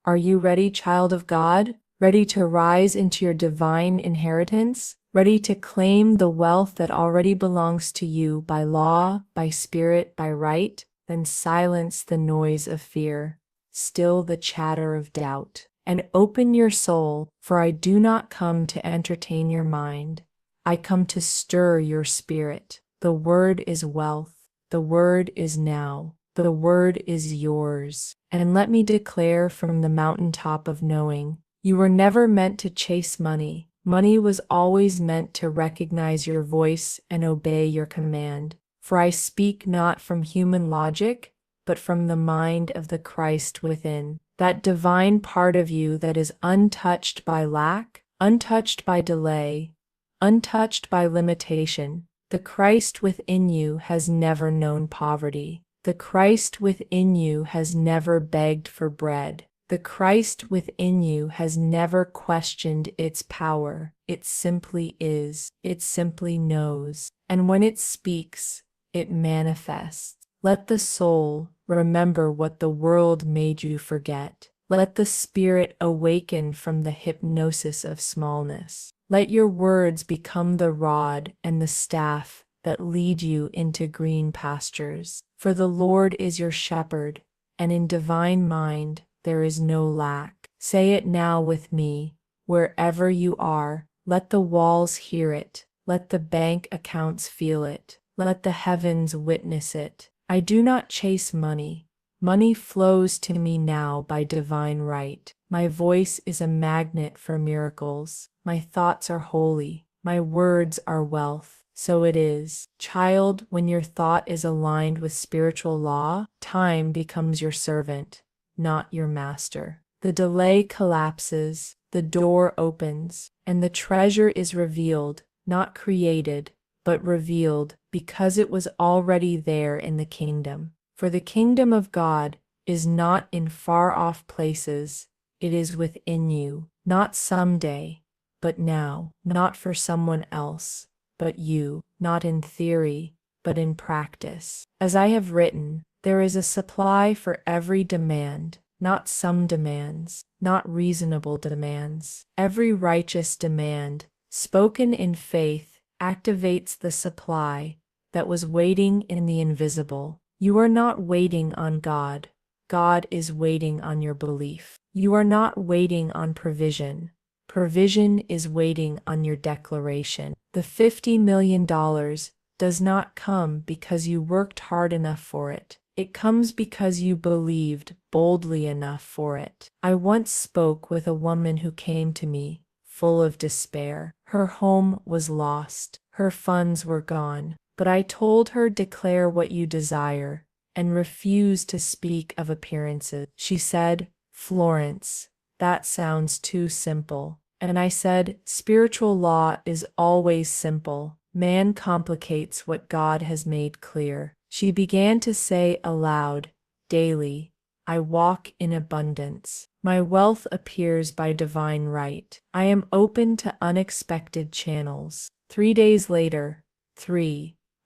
Are you ready, child of God? Ready to rise into your divine inheritance? Ready to claim the wealth that already belongs to you by law, by spirit, by right? Then silence the noise of fear, still the chatter of doubt, and open your soul, for I do not come to entertain your mind. I come to stir your spirit. The word is wealth. The word is now. The word is yours. And let me declare from the mountaintop of knowing, you were never meant to chase money. Money was always meant to recognize your voice and obey your command. For I speak not from human logic, but from the mind of the Christ within, that divine part of you that is untouched by lack, untouched by delay, untouched by limitation. The Christ within you has never known poverty. The Christ within you has never begged for bread. The Christ within you has never questioned its power. It simply is. It simply knows. And when it speaks, it manifests. Let the soul remember what the world made you forget. Let the spirit awaken from the hypnosis of smallness. Let your words become the rod and the staff that lead you into green pastures. For the Lord is your shepherd, and in divine mind there is no lack. Say it now with me, wherever you are. Let the walls hear it. Let the bank accounts feel it. Let the heavens witness it. I do not chase money. Money flows to me now by divine right. My voice is a magnet for miracles. My thoughts are holy. My words are wealth. So it is. Child, when your thought is aligned with spiritual law, time becomes your servant, not your master. The delay collapses, the door opens, and the treasure is revealed, not created, but revealed, because it was already there in the kingdom. For the kingdom of God is not in far-off places, it is within you, not someday, but now, not for someone else, but you, not in theory, but in practice. As I have written, there is a supply for every demand, not some demands, not reasonable demands. Every righteous demand, spoken in faith, activates the supply that was waiting in the invisible. You are not waiting on God. God is waiting on your belief. You are not waiting on provision. Provision is waiting on your declaration. The $50 million does not come because you worked hard enough for it. It comes because you believed boldly enough for it. I once spoke with a woman who came to me, full of despair. Her home was lost. Her funds were gone. But I told her, declare what you desire, and refuse to speak of appearances. She said, Florence, that sounds too simple. And I said, spiritual law is always simple. Man complicates what God has made clear. She began to say aloud, daily, I walk in abundance. My wealth appears by divine right. I am open to unexpected channels. 3 days later,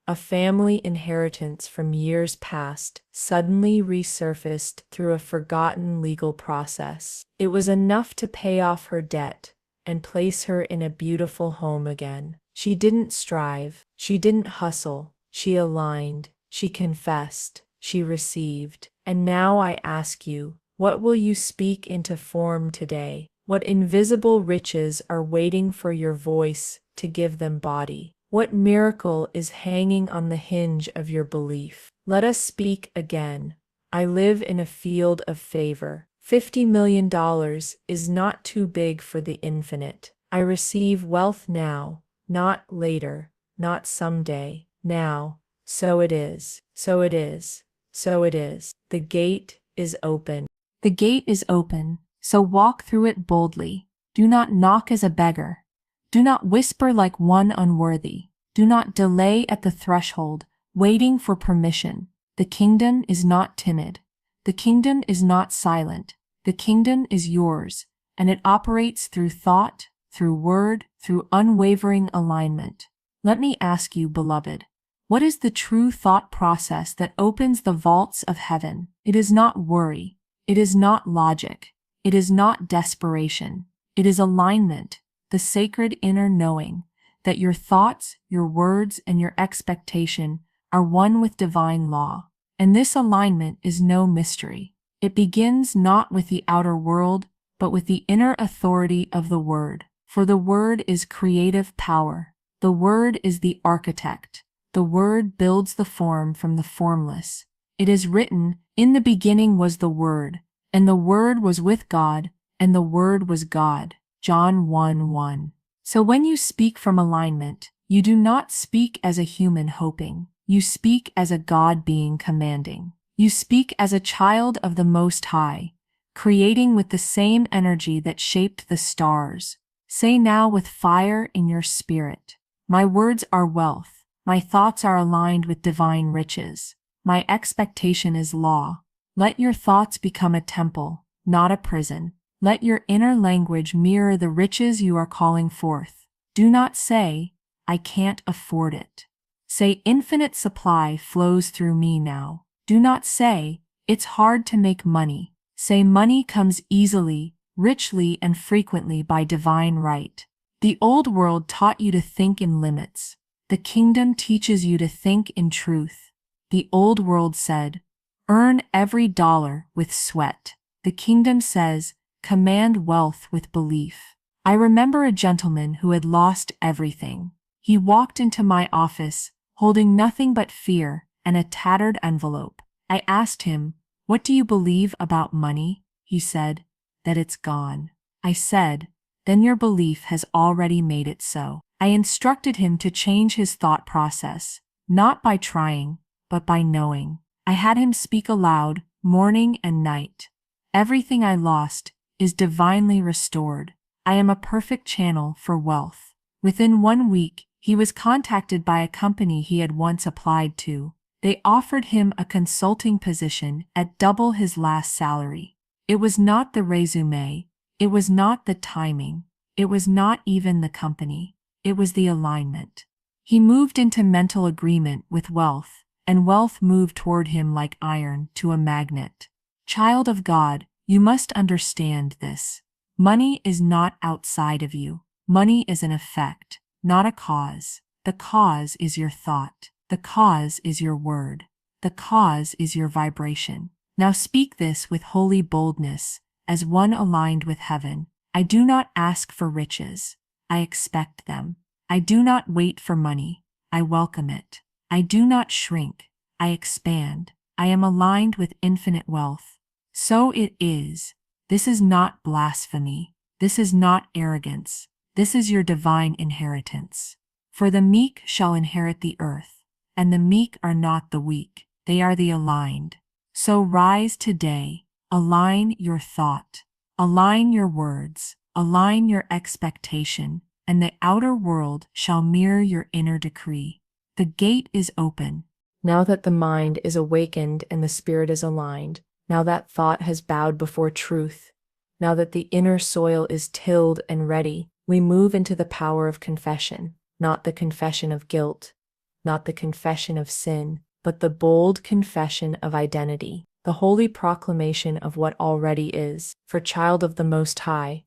a family inheritance from years past suddenly resurfaced through a forgotten legal process. It was enough to pay off her debt and place her in a beautiful home again. She didn't strive. She didn't hustle. She aligned. She confessed. She received. And now I ask you, what will you speak into form today? What invisible riches are waiting for your voice to give them body? What miracle is hanging on the hinge of your belief? Let us speak again. I live in a field of favor. $50 million is not too big for the infinite. I receive wealth now, not later, not someday, now. So it is, so it is, so it is. The gate is open. The gate is open, so walk through it boldly. Do not knock as a beggar. Do not whisper like one unworthy. Do not delay at the threshold, waiting for permission. The kingdom is not timid. The kingdom is not silent. The kingdom is yours, and it operates through thought, through word, through unwavering alignment. Let me ask you, beloved, what is the true thought process that opens the vaults of heaven? It is not worry. It is not logic. It is not desperation. It is alignment, the sacred inner knowing that your thoughts, your words, and your expectation are one with divine law. And this alignment is no mystery. It begins not with the outer world, but with the inner authority of the Word. For the Word is creative power. The Word is the architect. The Word builds the form from the formless. It is written, "In the beginning was the Word, and the Word was with God, and the Word was God." John 1:1. So when you speak from alignment, you do not speak as a human hoping. You speak as a God being commanding. You speak as a child of the Most High, creating with the same energy that shaped the stars. Say now with fire in your spirit, "My words are wealth. My thoughts are aligned with divine riches. My expectation is law." Let your thoughts become a temple, not a prison. Let your inner language mirror the riches you are calling forth. Do not say, "I can't afford it." Say, "Infinite supply flows through me now." Do not say, "It's hard to make money." Say, "Money comes easily, richly, and frequently by divine right." The old world taught you to think in limits. The kingdom teaches you to think in truth. The old world said, "Earn every dollar with sweat." The kingdom says, "Command wealth with belief." I remember a gentleman who had lost everything. He walked into my office, holding nothing but fear and a tattered envelope. I asked him, "What do you believe about money?" He said, "That it's gone." I said, "Then your belief has already made it so." I instructed him to change his thought process, not by trying, but by knowing. I had him speak aloud, morning and night. "Everything I lost is divinely restored. I am a perfect channel for wealth." Within 1 week, he was contacted by a company he had once applied to. They offered him a consulting position at double his last salary. It was not the resume. It was not the timing. It was not even the company. It was the alignment. He moved into mental agreement with wealth, and wealth moved toward him like iron to a magnet. Child of God, you must understand this. Money is not outside of you. Money is an effect, not a cause. The cause is your thought. The cause is your word. The cause is your vibration. Now speak this with holy boldness, as one aligned with heaven. I do not ask for riches. I expect them. I do not wait for money. I welcome it. I do not shrink. I expand. I am aligned with infinite wealth. So it is. This is not blasphemy. This is not arrogance. This is your divine inheritance. For the meek shall inherit the earth, and the meek are not the weak. They are the aligned. So rise today. Align your thought. Align your words. Align your expectation, and the outer world shall mirror your inner decree. The gate is open. Now that the mind is awakened and the spirit is aligned, now that thought has bowed before truth, now that the inner soil is tilled and ready, we move into the power of confession, not the confession of guilt, not the confession of sin, but the bold confession of identity, the holy proclamation of what already is. For child of the Most High,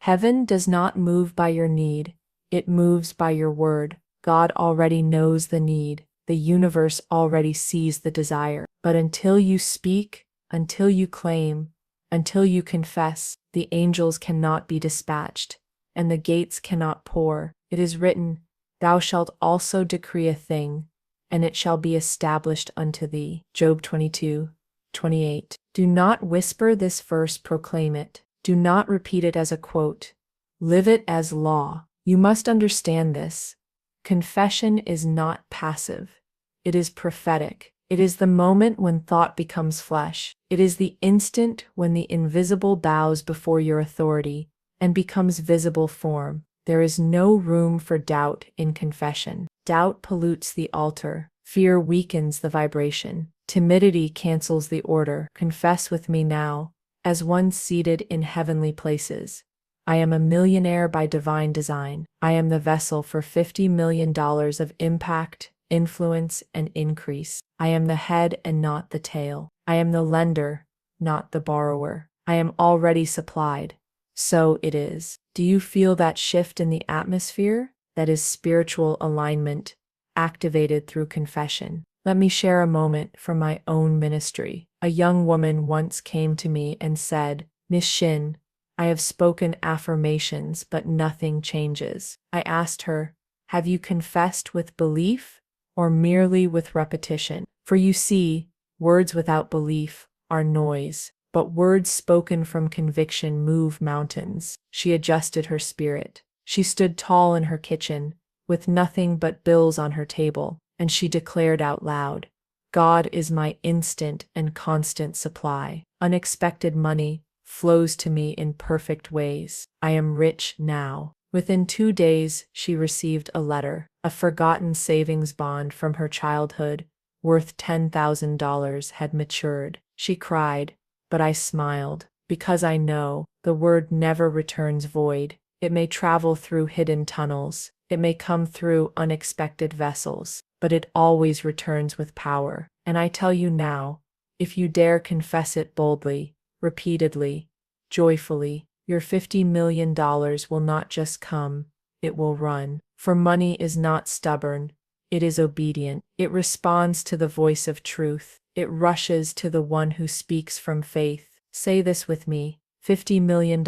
heaven does not move by your need, it moves by your word. God already knows the need, the universe already sees the desire. But until you speak, until you claim, until you confess, the angels cannot be dispatched, and the gates cannot pour. It is written, "Thou shalt also decree a thing, and it shall be established unto thee." Job 22:28. Do not whisper this verse, proclaim it. Do not repeat it as a quote. Live it as law. You must understand this. Confession is not passive. It is prophetic. It is the moment when thought becomes flesh. It is the instant when the invisible bows before your authority and becomes visible form. There is no room for doubt in confession. Doubt pollutes the altar. Fear weakens the vibration. Timidity cancels the order. Confess with me now, as one seated in heavenly places. I am a millionaire by divine design. I am the vessel for $50 million of impact, influence, and increase. I am the head and not the tail. I am the lender, not the borrower. I am already supplied. So it is. Do you feel that shift in the atmosphere? That is spiritual alignment, activated through confession. Let me share a moment from my own ministry. A young woman once came to me and said, "Miss Shinn, I have spoken affirmations, but nothing changes." I asked her, "Have you confessed with belief or merely with repetition?" For you see, words without belief are noise, but words spoken from conviction move mountains. She adjusted her spirit. She stood tall in her kitchen, with nothing but bills on her table, and she declared out loud, "God is my instant and constant supply. Unexpected money flows to me in perfect ways. I am rich now." Within 2 days, she received a letter, a forgotten savings bond from her childhood, worth $10,000, had matured. She cried, but I smiled, because I know the word never returns void. It may travel through hidden tunnels, it may come through unexpected vessels, but it always returns with power. And I tell you now, if you dare confess it boldly, repeatedly, joyfully, your $50 million will not just come, it will run. For money is not stubborn, it is obedient. It responds to the voice of truth. It rushes to the one who speaks from faith. Say this with me. $50 million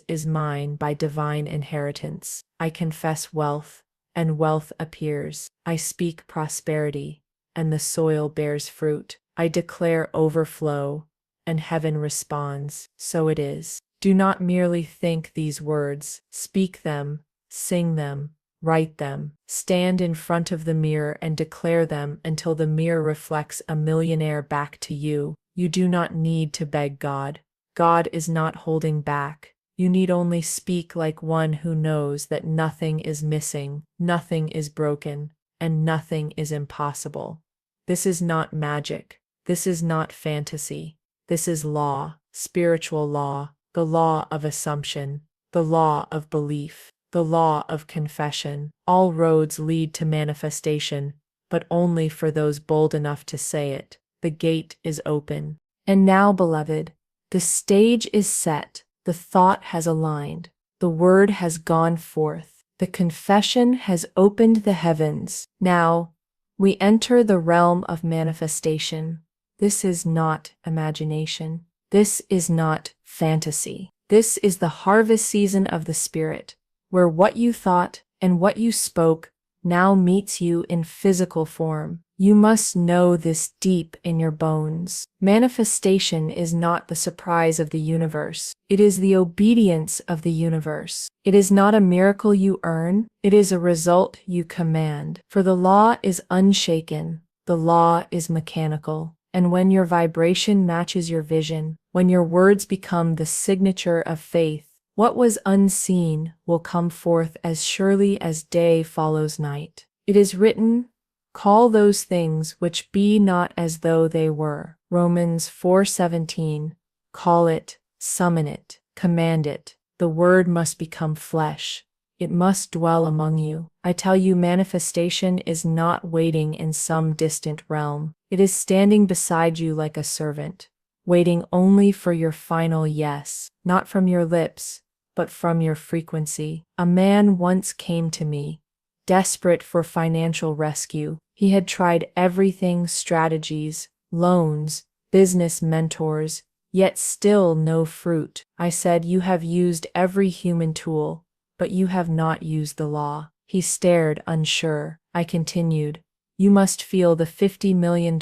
is mine by divine inheritance. I confess wealth, and wealth appears. I speak prosperity, and the soil bears fruit. I declare overflow, and heaven responds. So it is. Do not merely think these words. Speak them, sing them, write them. Stand in front of the mirror and declare them until the mirror reflects a millionaire back to you. You do not need to beg God. God is not holding back. You need only speak like one who knows that nothing is missing, nothing is broken, and nothing is impossible. This is not magic. This is not fantasy. This is law, spiritual law, the law of assumption, the law of belief, the law of confession. All roads lead to manifestation, but only for those bold enough to say it. The gate is open. And now, beloved, the stage is set, the thought has aligned, the word has gone forth, the confession has opened the heavens. Now, we enter the realm of manifestation. This is not imagination. This is not fantasy. This is the harvest season of the Spirit, where what you thought and what you spoke now meets you in physical form. You must know this deep in your bones. Manifestation is not the surprise of the universe. It is the obedience of the universe. It is not a miracle you earn. It is a result you command. For the law is unshaken. The law is mechanical. And when your vibration matches your vision, when your words become the signature of faith, what was unseen will come forth as surely as day follows night. It is written, "Call those things which be not as though they were." Romans 4:17. Call it, summon it, command it. The word must become flesh. It must dwell among you. I tell you, manifestation is not waiting in some distant realm. It is standing beside you like a servant, waiting only for your final yes, not from your lips, but from your frequency. A man once came to me, desperate for financial rescue. He had tried everything: strategies, loans, business mentors, yet still no fruit. I said, "You have used every human tool, but you have not used the law." He stared, unsure. I continued, "You must feel the $50 million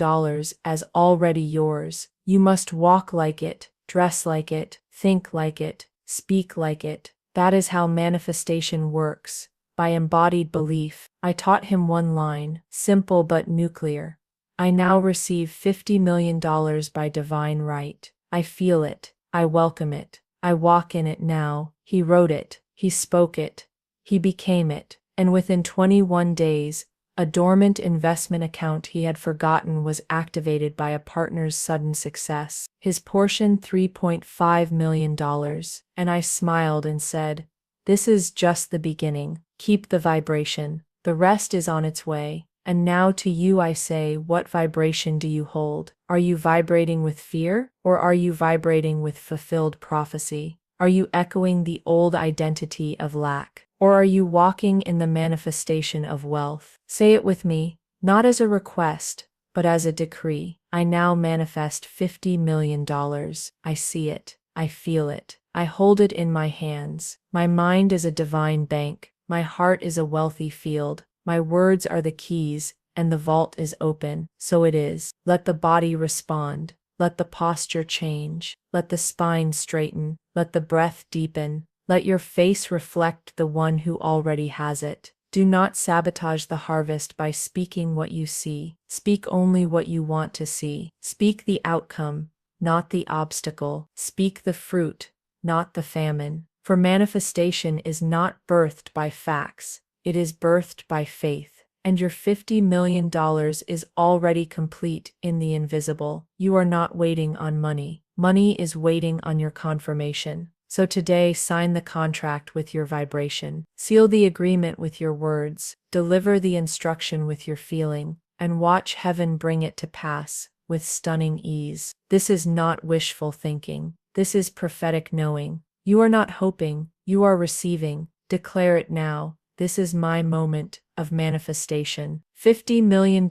as already yours. You must walk like it, dress like it, think like it, speak like it. That is how manifestation works, by embodied belief." I taught him one line, simple but nuclear. I now receive $50 million by divine right. I feel it. I welcome it. I walk in it now. He wrote it. He spoke it. He became it. And within 21 days, a dormant investment account he had forgotten was activated by a partner's sudden success. His portion $3.5 million. And I smiled and said, "This is just the beginning. Keep the vibration. The rest is on its way." And now to you I say, what vibration do you hold? Are you vibrating with fear, or are you vibrating with fulfilled prophecy? Are you echoing the old identity of lack, or are you walking in the manifestation of wealth? Say it with me, not as a request, but as a decree. I now manifest $50 million. I see it. I feel it. I hold it in my hands. My mind is a divine bank. My heart is a wealthy field. My words are the keys, and the vault is open. So it is. Let the body respond. Let the posture change. Let the spine straighten. Let the breath deepen. Let your face reflect the one who already has it. Do not sabotage the harvest by speaking what you see. Speak only what you want to see. Speak the outcome, not the obstacle. Speak the fruit, not the famine. For manifestation is not birthed by facts. It is birthed by faith. And your $50 million is already complete in the invisible. You are not waiting on money. Money is waiting on your confirmation. So today, sign the contract with your vibration. Seal the agreement with your words. Deliver the instruction with your feeling. And watch heaven bring it to pass with stunning ease. This is not wishful thinking. This is prophetic knowing. You are not hoping. You are receiving. Declare it now. This is my moment of manifestation. $50 million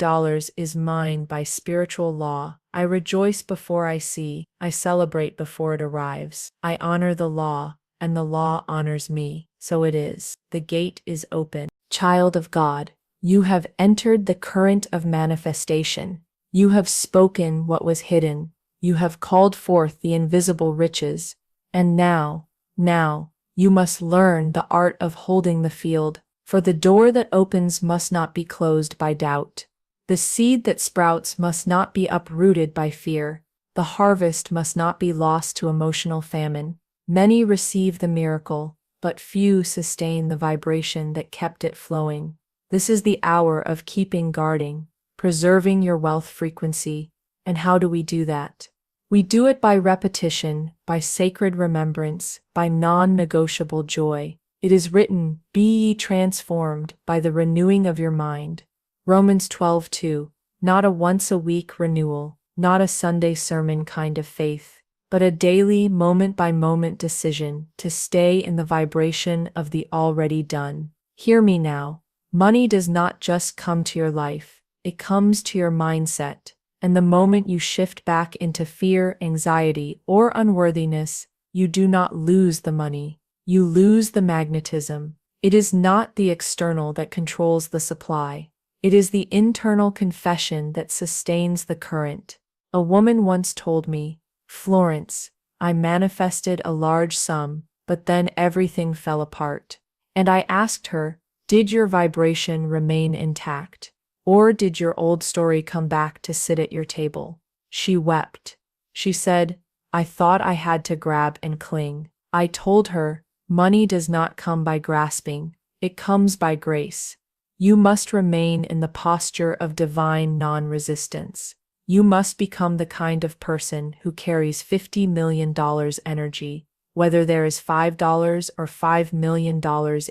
is mine by spiritual law. I rejoice before I see. I celebrate before it arrives. I honor the law, and the law honors me. So it is. The gate is open. Child of God, you have entered the current of manifestation. You have spoken what was hidden. You have called forth the invisible riches. And now, you must learn the art of holding the field, for the door that opens must not be closed by doubt. The seed that sprouts must not be uprooted by fear. The harvest must not be lost to emotional famine. Many receive the miracle, but few sustain the vibration that kept it flowing. This is the hour of keeping guarding, preserving your wealth frequency. And how do we do that? We do it by repetition, by sacred remembrance, by non-negotiable joy. It is written, "Be ye transformed by the renewing of your mind." Romans 12:2. Not a once-a-week renewal, not a Sunday sermon kind of faith, but a daily, moment-by-moment decision to stay in the vibration of the already done. Hear me now. Money does not just come to your life, it comes to your mindset. And the moment you shift back into fear, anxiety, or unworthiness, you do not lose the money. You lose the magnetism. It is not the external that controls the supply. It is the internal confession that sustains the current. A woman once told me, "Florence, I manifested a large sum, but then everything fell apart." And I asked her, "Did your vibration remain intact? Or did your old story come back to sit at your table?" She wept. She said, "I thought I had to grab and cling." I told her, "Money does not come by grasping, it comes by grace." You must remain in the posture of divine non-resistance. You must become the kind of person who carries $50 million energy, whether there is $5 or $5 million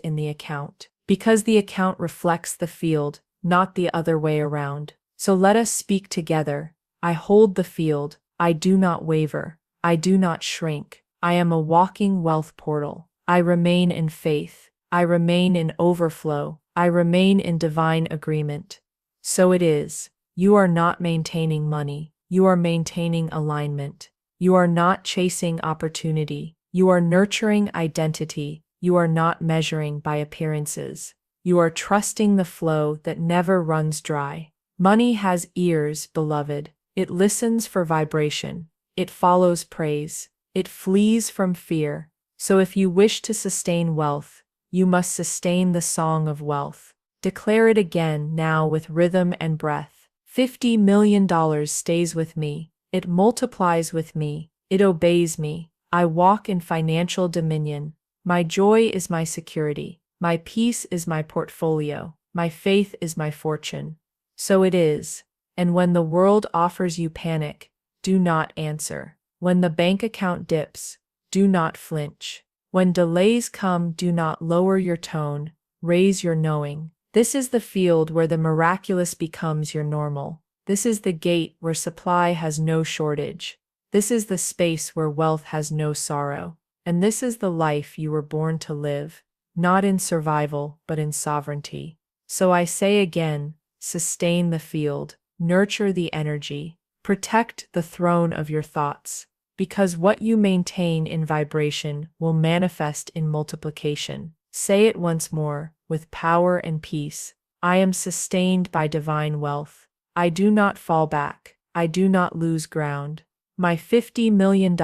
in the account, because the account reflects the field, not the other way around. So let us speak together. I hold the field. I do not waver. I do not shrink. I am a walking wealth portal. I remain in faith. I remain in overflow. I remain in divine agreement. So it is. You are not maintaining money. You are maintaining alignment. You are not chasing opportunity. You are nurturing identity. You are not measuring by appearances. You are trusting the flow that never runs dry. Money has ears, beloved. It listens for vibration. It follows praise. It flees from fear. So if you wish to sustain wealth, you must sustain the song of wealth. Declare it again now with rhythm and breath. $50 million stays with me. It multiplies with me. It obeys me. I walk in financial dominion. My joy is my security. My peace is my portfolio. My faith is my fortune. So it is. And when the world offers you panic, do not answer. When the bank account dips, do not flinch. When delays come, do not lower your tone, raise your knowing. This is the field where the miraculous becomes your normal. This is the gate where supply has no shortage. This is the space where wealth has no sorrow. And this is the life you were born to live, not in survival, but in sovereignty. So I say again, sustain the field, nurture the energy, protect the throne of your thoughts, because what you maintain in vibration will manifest in multiplication. Say it once more, with power and peace. I am sustained by divine wealth. I do not fall back. I do not lose ground. My $50 million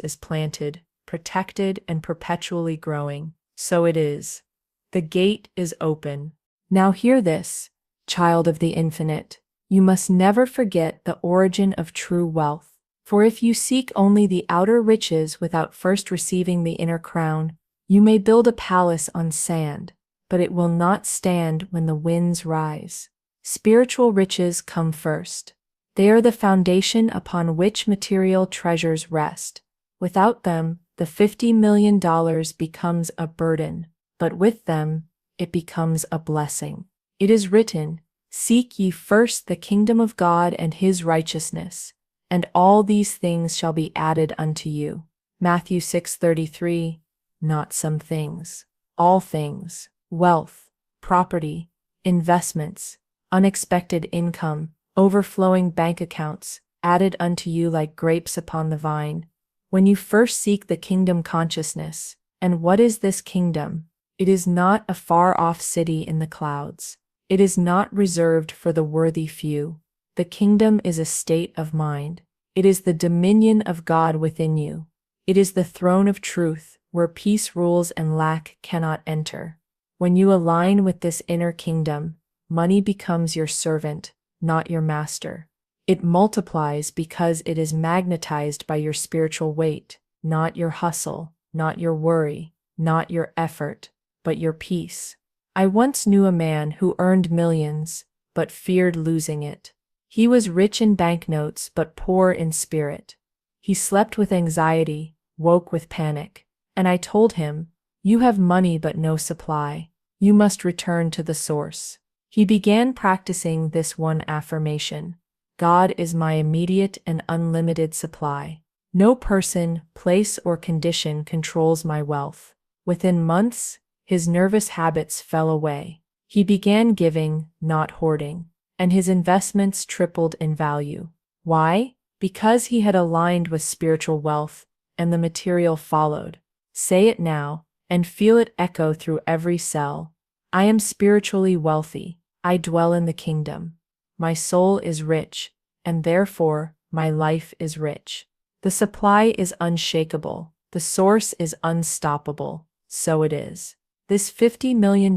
is planted, protected, and perpetually growing. So it is. The gate is open. Now hear this, child of the infinite. You must never forget the origin of true wealth. For if you seek only the outer riches without first receiving the inner crown, you may build a palace on sand, but it will not stand when the winds rise. Spiritual riches come first. They are the foundation upon which material treasures rest. Without them, the $50 million becomes a burden, but with them, it becomes a blessing. It is written, "Seek ye first the kingdom of God and his righteousness, and all these things shall be added unto you." Matthew 6:33, not some things, all things, wealth, property, investments, unexpected income, overflowing bank accounts, added unto you like grapes upon the vine. When you first seek the kingdom consciousness, and what is this kingdom? It is not a far-off city in the clouds. It is not reserved for the worthy few. The kingdom is a state of mind. It is the dominion of God within you. It is the throne of truth, where peace rules and lack cannot enter. When you align with this inner kingdom, money becomes your servant, not your master. It multiplies because it is magnetized by your spiritual weight, not your hustle, not your worry, not your effort, but your peace. I once knew a man who earned millions, but feared losing it. He was rich in banknotes, but poor in spirit. He slept with anxiety, woke with panic. And I told him, "You have money but no supply. You must return to the source." He began practicing this one affirmation: God is my immediate and unlimited supply. No person, place, or condition controls my wealth. Within months, his nervous habits fell away. He began giving, not hoarding, and his investments tripled in value. Why? Because he had aligned with spiritual wealth, and the material followed. Say it now, and feel it echo through every cell. I am spiritually wealthy. I dwell in the kingdom. My soul is rich, and therefore, my life is rich. The supply is unshakable. The source is unstoppable. So it is. This $50 million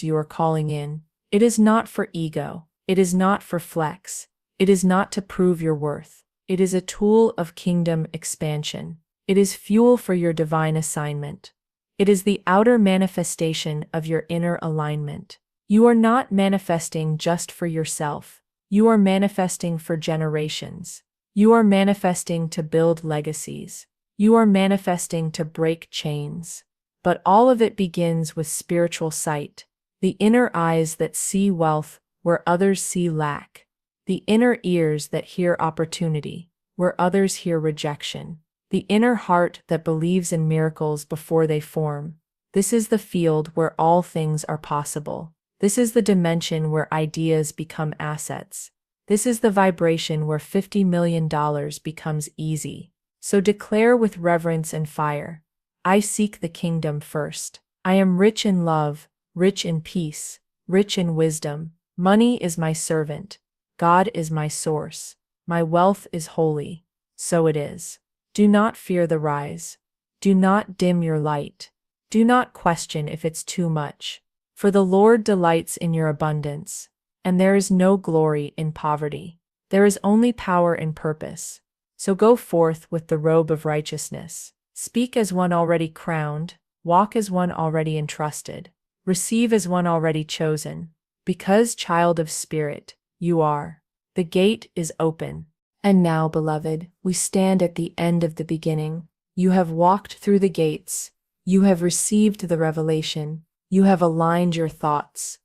you are calling in, it is not for ego. It is not for flex. It is not to prove your worth. It is a tool of kingdom expansion. It is fuel for your divine assignment. It is the outer manifestation of your inner alignment. You are not manifesting just for yourself. You are manifesting for generations. You are manifesting to build legacies. You are manifesting to break chains. But all of it begins with spiritual sight, the inner eyes that see wealth where others see lack, the inner ears that hear opportunity where others hear rejection, the inner heart that believes in miracles before they form. This is the field where all things are possible. This is the dimension where ideas become assets. This is the vibration where $50 million becomes easy. So declare with reverence and fire, I seek the kingdom first. I am rich in love, rich in peace, rich in wisdom. Money is my servant. God is my source. My wealth is holy. So it is. Do not fear the rise. Do not dim your light. Do not question if it's too much. For the Lord delights in your abundance, and there is no glory in poverty. There is only power in purpose. So go forth with the robe of righteousness. Speak as one already crowned, walk as one already entrusted, receive as one already chosen, because, child of spirit, you are. The gate is open. And now, beloved, we stand at the end of the beginning. You have walked through the gates. You have received the revelation. You have aligned your thoughts.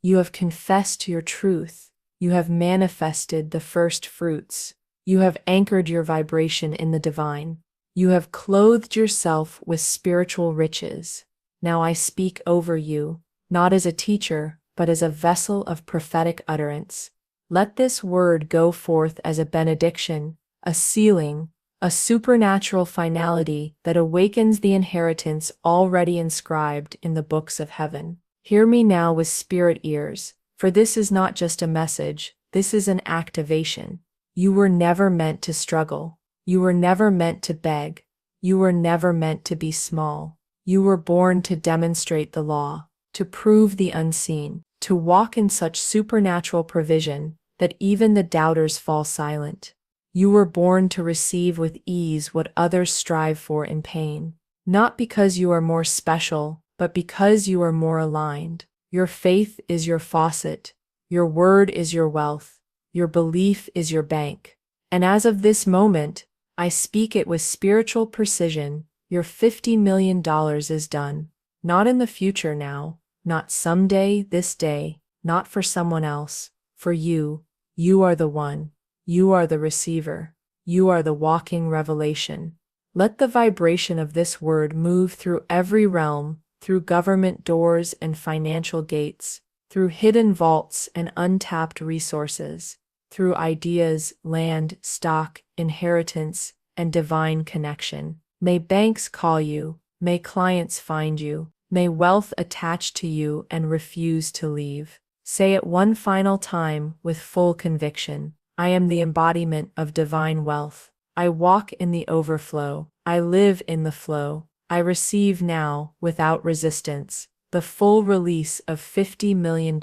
You have confessed your truth. You have manifested the first fruits. You have anchored your vibration in the divine. You have clothed yourself with spiritual riches. Now I speak over you, not as a teacher, but as a vessel of prophetic utterance. Let this word go forth as a benediction, a sealing, a supernatural finality that awakens the inheritance already inscribed in the books of heaven. Hear me now with spirit ears, for this is not just a message, this is an activation. You were never meant to struggle. You were never meant to beg. You were never meant to be small. You were born to demonstrate the law, to prove the unseen, to walk in such supernatural provision that even the doubters fall silent. You were born to receive with ease what others strive for in pain, not because you are more special, but because you are more aligned. Your faith is your faucet, your word is your wealth, your belief is your bank. And as of this moment, I speak it with spiritual precision. Your $50 million is done. Not in the future now, not someday, this day, not for someone else. For you, you are the one. You are the receiver. You are the walking revelation. Let the vibration of this word move through every realm, through government doors and financial gates, through hidden vaults and untapped resources, through ideas, land, stock, inheritance, and divine connection. May banks call you, may clients find you, may wealth attach to you and refuse to leave. Say it one final time with full conviction. I am the embodiment of divine wealth. I walk in the overflow. I live in the flow. I receive now, without resistance, the full release of $50 million.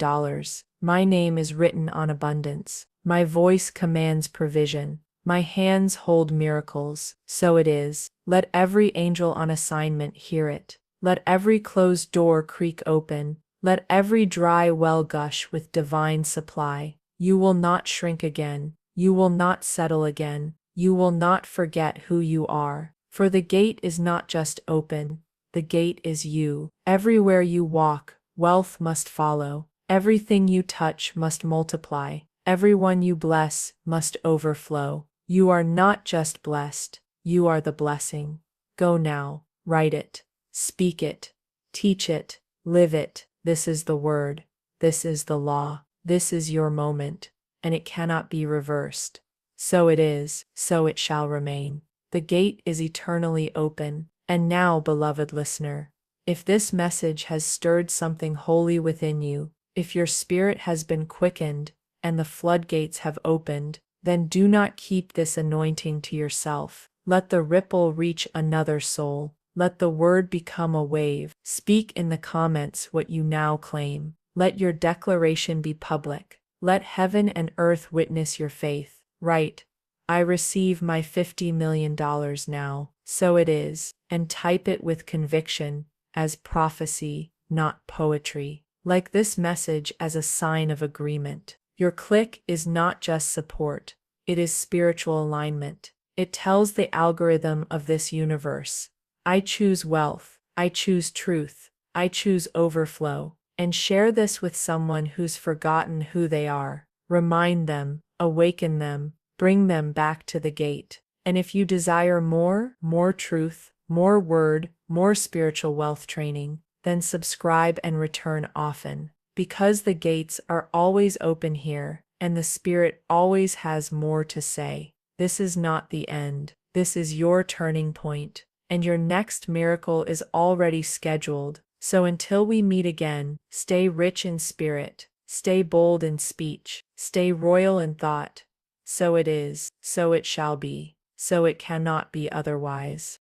My name is written on abundance. My voice commands provision. My hands hold miracles. So it is. Let every angel on assignment hear it. Let every closed door creak open. Let every dry well gush with divine supply. You will not shrink again. You will not settle again. You will not forget who you are. For the gate is not just open. The gate is you. Everywhere you walk, wealth must follow. Everything you touch must multiply. Everyone you bless must overflow. You are not just blessed. You are the blessing. Go now. Write it. Speak it. Teach it. Live it. This is the word. This is the law. This is your moment, and it cannot be reversed. So it is, so it shall remain. The gate is eternally open. And now, beloved listener, if this message has stirred something holy within you, if your spirit has been quickened and the floodgates have opened, then do not keep this anointing to yourself. Let the ripple reach another soul. Let the word become a wave. Speak in the comments what you now claim. Let your declaration be public. Let heaven and earth witness your faith. Write, I receive my $50 million now. So it is, and type it with conviction, as prophecy, not poetry. Like this message as a sign of agreement. Your click is not just support, it is spiritual alignment. It tells the algorithm of this universe. I choose wealth, I choose truth, I choose overflow. And share this with someone who's forgotten who they are. Remind them, awaken them, bring them back to the gate. And if you desire more truth, more word, more spiritual wealth training, then subscribe and return often. Because the gates are always open here, and the Spirit always has more to say. This is not the end. This is your turning point, and your next miracle is already scheduled. So until we meet again, stay rich in spirit, stay bold in speech, stay royal in thought. So it is, so it shall be, so it cannot be otherwise.